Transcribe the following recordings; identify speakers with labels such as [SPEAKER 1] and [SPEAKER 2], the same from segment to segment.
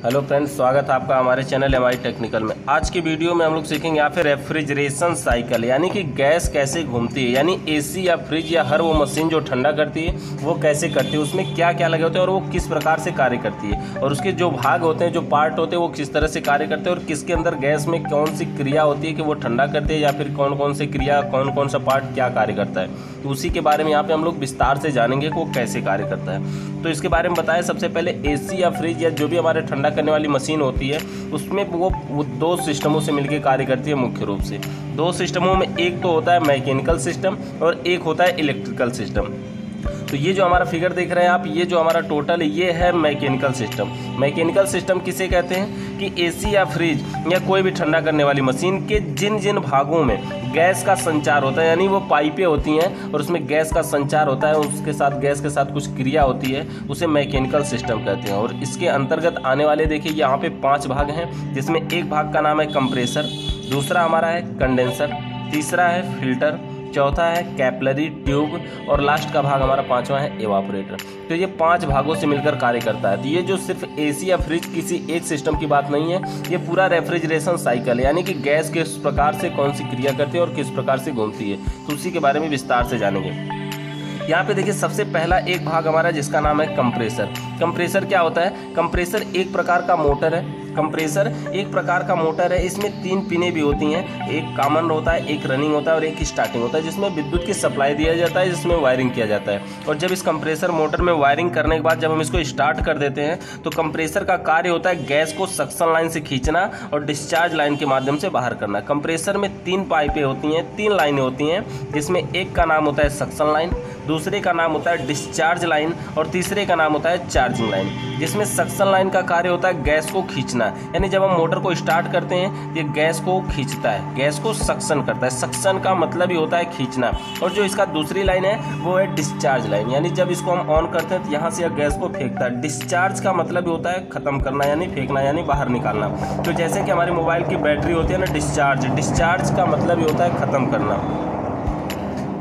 [SPEAKER 1] Hello friends, स्वागत है आपका हमारे चैनल एमआई टेक्निकल में। आज की वीडियो में हम लोग सीखेंगे यहाँ पे रेफ्रिजरेशन साइकिल, यानी कि गैस कैसे घूमती है, यानी एसी या फ्रिज या हर वो मशीन जो ठंडा करती है वो कैसे करती है, उसमें क्या क्या लगे होते हैं और वो किस प्रकार से कार्य करती है, और उसके जो भाग होते हैं, जो पार्ट होते हैं, वो किस तरह से कार्य करते हैं, और किसके अंदर गैस में कौन सी क्रिया होती है कि वो ठंडा करती है, या फिर कौन कौन सी क्रिया, कौन कौन सा पार्ट क्या कार्य करता है। तो उसी के बारे में यहाँ पे हम लोग विस्तार से जानेंगे कि वो कैसे कार्य करता है। तो इसके बारे में बताएं। सबसे पहले एसी या फ्रिज या जो भी हमारे ठंडा करने वाली मशीन होती है उसमें वो दो सिस्टमों से मिलकर कार्य करती है। मुख्य रूप से दो सिस्टमों में एक तो होता है मैकेनिकल सिस्टम और एक होता है इलेक्ट्रिकल सिस्टम। तो ये जो हमारा फिगर देख रहे हैं आप, ये जो हमारा टोटल है ये है मैकेनिकल सिस्टम। मैकेनिकल सिस्टम किसे कहते हैं कि एसी या फ्रिज या कोई भी ठंडा करने वाली मशीन के जिन जिन भागों में गैस का संचार होता है, यानी वो पाइपें होती हैं और उसमें गैस का संचार होता है, उसके साथ गैस के साथ कुछ क्रिया होती है, उसे मैकेनिकल सिस्टम कहते हैं। और इसके अंतर्गत आने वाले देखिए यहाँ पे 5 भाग हैं, जिसमें एक भाग का नाम है कंप्रेसर, दूसरा हमारा है कंडेंसर, तीसरा है फिल्टर, चौथा है कैपिलरी ट्यूब और लास्ट का भाग हमारा 5वां है एवापोरेटर। तो ये 5 भागों से मिलकर कार्य करता है। तो ये जो सिर्फ एसी या फ्रिज किसी एक सिस्टम की बात नहीं है, ये पूरा रेफ्रिजरेशन साइकिल है, यानी कि गैस किस प्रकार से कौन सी क्रिया करती है और किस प्रकार से घूमती है। तो उसी के बारे में विस्तार से जानेंगे। यहाँ पे देखिए सबसे पहला एक भाग हमारा जिसका नाम है कंप्रेसर। कंप्रेसर क्या होता है? कंप्रेसर एक प्रकार का मोटर है। कंप्रेसर एक प्रकार का मोटर है, इसमें 3 पिनें भी होती हैं, एक कॉमन होता है, एक रनिंग होता है और एक स्टार्टिंग होता है, जिसमें विद्युत की सप्लाई दिया जाता है, जिसमें वायरिंग किया जाता है। और जब इस कंप्रेसर मोटर में वायरिंग करने के बाद जब हम इसको स्टार्ट कर देते हैं तो कंप्रेसर का कार्य होता है गैस को सक्शन लाइन से खींचना और डिस्चार्ज लाइन के माध्यम से बाहर करना। कंप्रेसर में 3 पाइपें होती हैं, 3 लाइनें होती हैं, जिसमें एक का नाम होता है सक्शन लाइन, दूसरे का नाम होता है डिस्चार्ज लाइन और तीसरे का नाम होता है चार्जिंग लाइन। जिसमें सक्शन लाइन का कार्य होता है गैस को खींचना, यानी जब हम मोटर को स्टार्ट करते हैं ये गैस को खींचता है, गैस को सक्शन करता है। सक्शन का मतलब ही होता है खींचना। और जो इसका दूसरी लाइन है वो है डिस्चार्ज लाइन, यानी जब इसको हम ऑन करते हैं तो यहाँ से यह गैस को फेंकता है। डिस्चार्ज का मतलब ही होता है खत्म करना, यानी फेंकना, यानी बाहर निकालना। तो जैसे कि हमारी मोबाइल की बैटरी होती है ना, डिस्चार्ज का मतलब ही होता है खत्म करना।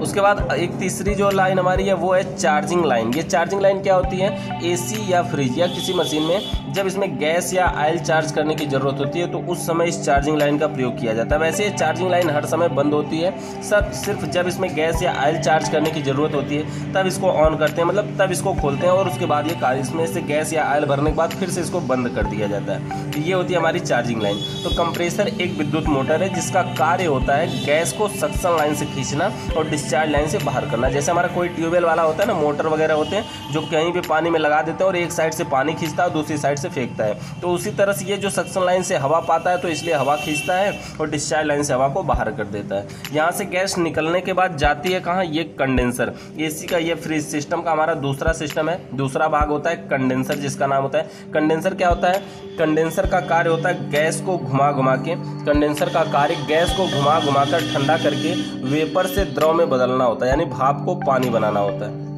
[SPEAKER 1] उसके बाद एक तीसरी जो लाइन हमारी है वो है चार्जिंग लाइन। ये चार्जिंग लाइन क्या होती है? एसी या फ्रिज या किसी मशीन में जब इसमें गैस या ऑयल चार्ज करने की ज़रूरत होती है तो उस समय इस चार्जिंग लाइन का प्रयोग किया जाता है। वैसे ये चार्जिंग लाइन हर समय बंद होती है, सिर्फ जब इसमें गैस या ऑयल चार्ज करने की ज़रूरत होती है तब इसको ऑन करते हैं, मतलब तब इसको खोलते हैं और उसके बाद ये कार्य, इसमें से गैस या ऑयल भरने के बाद फिर से इसको बंद कर दिया जाता है। तो ये होती है हमारी चार्जिंग लाइन। तो कंप्रेसर एक विद्युत मोटर है जिसका कार्य होता है गैस को सक्शन लाइन से खींचना और डिस्चार्ज लाइन से बाहर करना। जैसे हमारा कोई ट्यूबवेल वाला होता है ना, मोटर वगैरह होते हैं जो कहीं भी पानी में लगा देते हैं और एक साइड से पानी खींचता है और दूसरी साइड से फेंकता है। तो उसी तरह से ये जो सक्शन लाइन से हवा पाता है तो इसलिए हवा खींचता है और डिस्चार्ज लाइन से हवा को बाहर कर देता है। यहाँ से गैस निकलने के बाद जाती है कहाँ? ये कंडेंसर। एसी का ये फ्रिज सिस्टम का हमारा दूसरा सिस्टम है, दूसरा भाग होता है कंडेंसर, जिसका नाम होता है कंडेंसर। क्या होता है? कंडेंसर का कार्य होता है गैस को घुमा घुमा के, कंडेंसर का कार्य गैस को घुमा घुमा कर ठंडा करके वेपर से द्रव में बदलना होता है, यानी भाप को पानी बनाना होता है।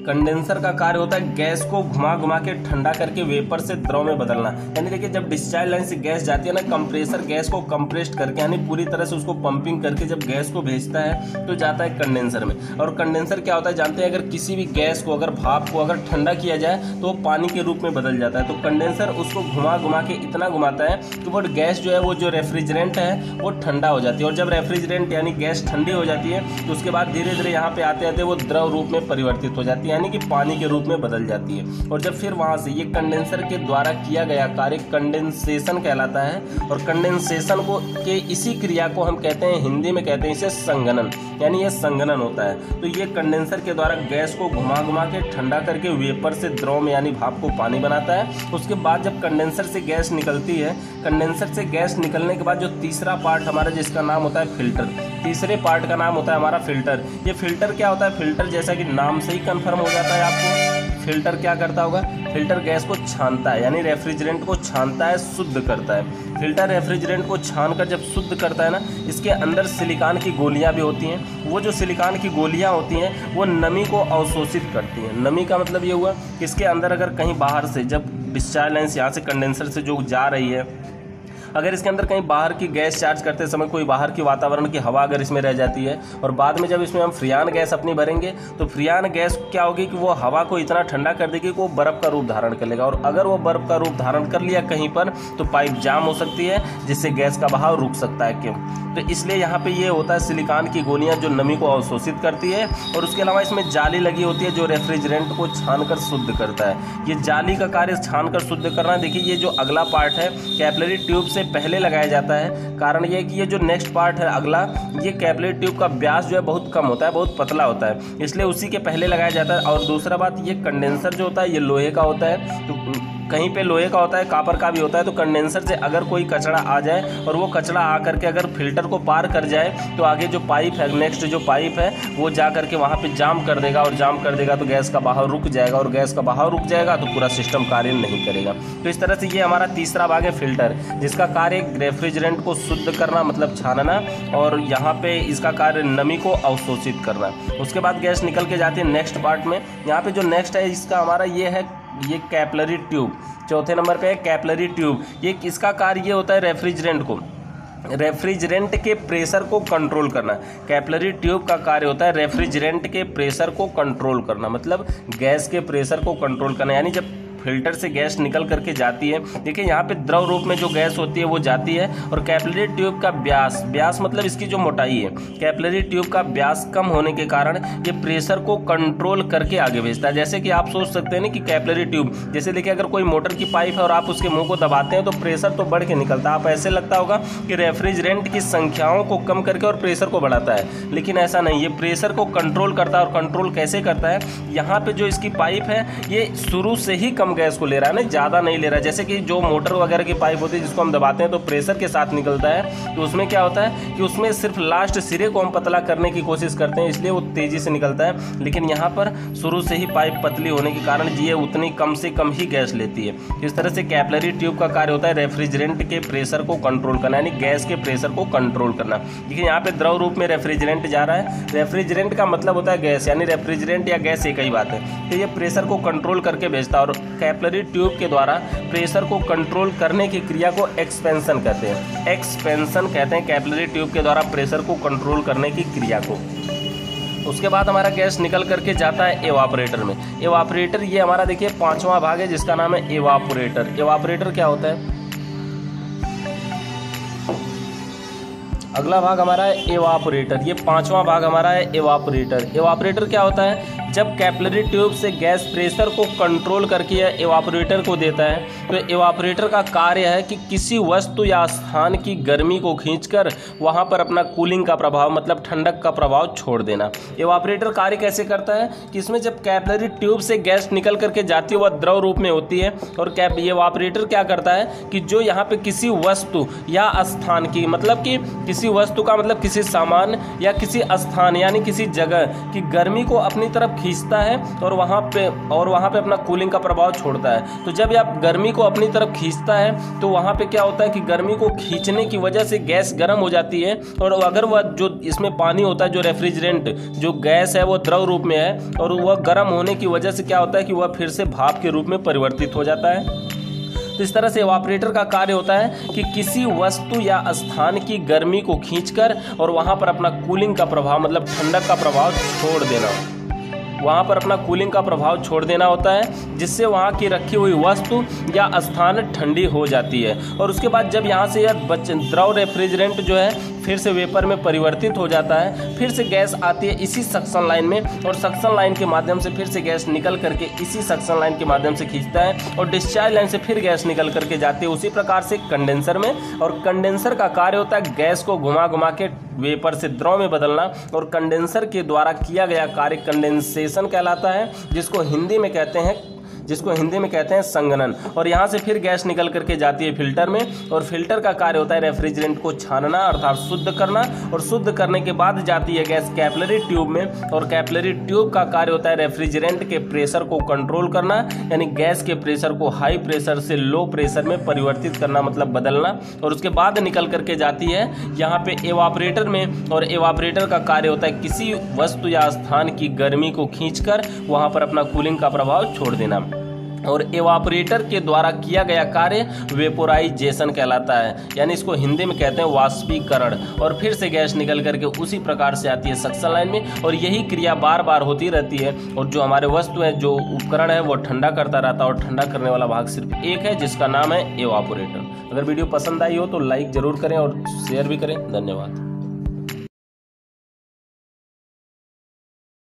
[SPEAKER 1] कंडेंसर का कार्य होता है गैस को घुमा घुमा के ठंडा करके वेपर से द्रव में बदलना। यानी देखिए जब डिस्चार्ज लाइन से गैस जाती है ना, कंप्रेसर गैस को कंप्रेस्ड करके, यानी पूरी तरह से उसको पंपिंग करके जब गैस को भेजता है तो जाता है कंडेंसर में। और कंडेंसर क्या होता है जानते हैं? अगर किसी भी गैस को, अगर भाप को अगर ठंडा किया जाए तो वो पानी के रूप में बदल जाता है। तो कंडेंसर उसको घुमा घुमा के इतना घुमाता है कि वो गैस जो है, वो जो रेफ्रिजरेंट है वो ठंडा हो जाती है। और जब रेफ्रिजरेंट यानी गैस ठंडी हो जाती है तो उसके बाद धीरे धीरे यहाँ पे आते आते वो द्रव रूप में परिवर्तित हो जाती है, यानी कि पानी के रूप में बदल जाती है। और जब फिर वहां से ये कंडेंसर के द्वारा किया गया कार्य कंडेंसेशन कहलाता है। और कंडेंसेशन को के इसी क्रिया को हम कहते हैं, हिंदी में कहते हैं इसे संघनन, यानी ये संघनन होता है। तो ये कंडेंसर के द्वारा गैस को घुमा घुमा के ठंडा करके वेपर से द्रव में यानी भाप को पानी बनाता है। उसके बाद जब कंडेंसर से गैस निकलती है, कंडेंसर से गैस निकलने के बाद जो तीसरा पार्ट हमारा जिसका नाम होता है फिल्टर, तीसरे पार्ट का नाम होता है हमारा फिल्टर। ये फिल्टर क्या होता है? फिल्टर जैसा कि नाम से ही कंफर्म हो जाता है आपको, फिल्टर क्या करता होगा? फिल्टर गैस को छानता है, यानी रेफ्रिजरेंट को छानता है, शुद्ध करता है। फिल्टर रेफ्रिजरेंट को छानकर जब शुद्ध करता है ना, इसके अंदर सिलिकॉन की गोलियां भी होती हैं। वो जो सिलिकॉन की गोलियां होती हैं वो नमी को अवशोषित करती हैं। नमी का मतलब ये हुआ कि इसके अंदर अगर कहीं बाहर से जब डिस्चार्ज लाइन से यहाँ से कंडेंसर से जो जा रही है अगर इसके अंदर कहीं बाहर की गैस चार्ज करते समय कोई बाहर की वातावरण की हवा अगर इसमें रह जाती है और बाद में जब इसमें हम फ्रियान गैस अपनी भरेंगे तो फ्रियान गैस क्या होगी कि वो हवा को इतना ठंडा कर देगी कि वो बर्फ़ का रूप धारण कर लेगा, और अगर वो बर्फ़ का रूप धारण कर लिया कहीं पर तो पाइप जाम हो सकती है, जिससे गैस का बहाव रुक सकता है। क्यों? तो इसलिए यहाँ पे ये होता है सिलिकॉन की गोलियाँ जो नमी को अवशोषित करती है, और उसके अलावा इसमें जाली लगी होती है जो रेफ्रिजरेंट को छानकर शुद्ध करता है। ये जाली का कार्य छानकर शुद्ध करना। देखिए ये जो अगला पार्ट है कैपिलरी ट्यूब से पहले लगाया जाता है। कारण ये है कि ये जो नेक्स्ट पार्ट है अगला, ये कैपिलरी ट्यूब का व्यास जो है बहुत कम होता है, बहुत पतला होता है, इसलिए उसी के पहले लगाया जाता है। और दूसरा बात, ये कंडेंसर जो होता है ये लोहे का होता है, तो कहीं पे लोहे का होता है, कापर का भी होता है। तो कंडेंसर से अगर कोई कचरा आ जाए और वो कचरा आ करके अगर फिल्टर को पार कर जाए तो आगे जो पाइप है, नेक्स्ट जो पाइप है वो जा करके वहाँ पे जाम कर देगा, और जाम कर देगा तो गैस का बहाव रुक जाएगा, और गैस का बहाव रुक जाएगा तो पूरा सिस्टम कार्य नहीं करेगा। तो इस तरह से ये हमारा तीसरा भाग है फिल्टर, जिसका कार्य रेफ्रिजरेंट को शुद्ध करना मतलब छानना, और यहाँ पे इसका कार्य नमी को अवशोषित करना। उसके बाद गैस निकल के जाती है नेक्स्ट पार्ट में। यहाँ पे जो नेक्स्ट है इसका हमारा ये कैपिलरी ट्यूब, चौथे नंबर पे है कैपिलरी ट्यूब। ये इसका कार्य ये होता है रेफ्रिजरेंट के प्रेशर को कंट्रोल करना। कैपिलरी ट्यूब का कार्य होता है रेफ्रिजरेंट के प्रेशर को कंट्रोल करना, मतलब गैस के प्रेशर को कंट्रोल करना। यानी जब फिल्टर से गैस निकल करके जाती है, देखिए यहाँ पे द्रव रूप में जो गैस होती है वो जाती है, और कैपिलरी ट्यूब का व्यास मतलब इसकी जो मोटाई है, कैपिलरी ट्यूब का व्यास कम होने के कारण ये प्रेशर को कंट्रोल करके आगे भेजता है। जैसे कि आप सोच सकते हैं ना कि कैपिलरी ट्यूब, जैसे देखिए अगर कोई मोटर की पाइप है और आप उसके मुंह को दबाते हैं तो प्रेशर तो बढ़ के निकलता है। आप ऐसे लगता होगा कि रेफ्रिजरेंट की संख्याओं को कम करके और प्रेशर को बढ़ाता है, लेकिन ऐसा नहीं, ये प्रेशर को कंट्रोल करता है। और कंट्रोल कैसे करता है, यहाँ पे जो इसकी पाइप है ये शुरू से ही कम गैस को ले रहा है ना, ज़्यादा नहीं ले रहा है। जैसे कि जो मोटर वगैरह की पाइप होती है जिसको हम दबाते हैं तो प्रेशर के साथ निकलता है, तो उसमें क्या होता है कि उसमें सिर्फ लास्ट सिरे को हम पतला करने की कोशिश करते हैं, इसलिए वो तेज़ी से निकलता है। लेकिन यहाँ पर शुरू से ही पाइप पतली होने के कारण ये उतनी कम से कम ही गैस लेती है। इस तरह से कैपिलरी ट्यूब का कार्य होता है रेफ्रिजरेंट के प्रेशर को कंट्रोल करना, यानी गैस के प्रेशर को कंट्रोल करना। देखिए यहाँ पे द्रव रूप में रेफ्रिजरेंट जा रहा है। रेफ्रिजरेंट का मतलब होता है गैस, यानी रेफ्रिजरेंट या गैस एक ही बात है। तो ये प्रेशर को कंट्रोल करके भेजता है, और कैपिलरी ट्यूब के द्वारा प्रेशर को कंट्रोल करने की क्रिया को एक्सपेंशन कहते हैं। एक्सपेंशन कहते हैं कैपिलरी ट्यूब के द्वारा प्रेशर को कंट्रोल करने की क्रिया को। उसके बाद हमारा गैस निकल करके जाता है एवापोरेटर में। एवापोरेटर ये हमारा देखिए पांचवा भाग है जिसका नाम है एवापोरेटर। एवापोरेटर क्या होता है? अगला भाग हमारा है एवापोरेटर, ये पांचवा भाग हमारा है एवापोरेटर। एवापोरेटर क्या होता है? जब कैपिलरी ट्यूब से गैस प्रेशर को कंट्रोल करके एवापोरेटर को देता है, तो एवापोरेटर का कार्य है कि किसी वस्तु या स्थान की गर्मी को खींचकर वहां पर अपना कूलिंग का प्रभाव मतलब ठंडक का प्रभाव छोड़ देना। एवापोरेटर कार्य कैसे करता है कि इसमें जब कैपिलरी ट्यूब से गैस निकल करके जाती है वह द्रव रूप में होती है, और एवापोरेटर क्या करता है कि जो यहाँ पे किसी वस्तु या स्थान की, मतलब कि किसी वस्तु का मतलब किसी सामान या किसी स्थान यानी किसी जगह की गर्मी को अपनी तरफ खींचता है और वहाँ पे अपना कूलिंग का प्रभाव छोड़ता है। तो जब आप गर्मी को अपनी तरफ खींचता है तो वहाँ पे क्या होता है कि गर्मी को खींचने की वजह से गैस गर्म हो जाती है, और अगर वह जो इसमें पानी होता है, जो रेफ्रिजरेंट जो गैस है वो द्रव रूप में है, और वह गर्म होने की वजह से क्या होता है कि वह फिर से भाप के रूप में परिवर्तित हो जाता है। तो इस तरह से एवापोरेटर का कार्य होता है कि किसी वस्तु या स्थान की गर्मी को खींचकर और वहां पर अपना कूलिंग का प्रभाव मतलब ठंडक का प्रभाव छोड़ देना, वहाँ पर अपना कूलिंग का प्रभाव छोड़ देना होता है, जिससे वहाँ की रखी हुई वस्तु या स्थान ठंडी हो जाती है। और उसके बाद जब यहाँ से यह द्रव रेफ्रिजरेंट जो है फिर से वेपर में परिवर्तित हो जाता है, फिर से गैस आती है इसी सक्शन लाइन में, और सक्शन लाइन के माध्यम से फिर से गैस निकल करके इसी सक्शन लाइन के माध्यम से खींचता है, और डिस्चार्ज लाइन से फिर गैस निकल करके जाती है उसी प्रकार से कंडेंसर में। और कंडेंसर का कार्य होता है गैस को घुमा घुमा के वेपर से द्रव में बदलना, और कंडेंसर के द्वारा किया गया कार्य कंडेंसेशन कहलाता है, जिसको हिंदी में कहते हैं संघनन। और यहाँ से फिर गैस निकल करके जाती है फिल्टर में, और फिल्टर का कार्य होता है रेफ्रिजरेंट को छानना अर्थात शुद्ध करना, और शुद्ध करने के बाद जाती है गैस कैपिलरी ट्यूब में, और कैपिलरी ट्यूब का कार्य होता है रेफ्रिजरेंट के प्रेशर को कंट्रोल करना, यानी गैस के प्रेशर को हाई प्रेशर से लो प्रेशर में परिवर्तित करना मतलब बदलना। और उसके बाद निकल करके जाती है यहाँ पे एवापोरेटर में, और एवापोरेटर का कार्य होता है किसी वस्तु या स्थान की गर्मी को खींचकर वहाँ पर अपना कूलिंग का प्रभाव छोड़ देना। और एवापोरेटर के द्वारा किया गया कार्य वेपोराइजेशन कहलाता है, यानी इसको हिंदी में कहते हैं वाष्पीकरण। और फिर से गैस निकल करके उसी प्रकार से आती है सक्शन लाइन में, और यही क्रिया बार बार होती रहती है। और जो हमारे वस्तु है, जो उपकरण है, वो ठंडा करता रहता है, और ठंडा करने वाला भाग सिर्फ एक है जिसका नाम है एवापोरेटर। अगर वीडियो पसंद आई हो तो लाइक जरूर करें और शेयर भी करें। धन्यवाद।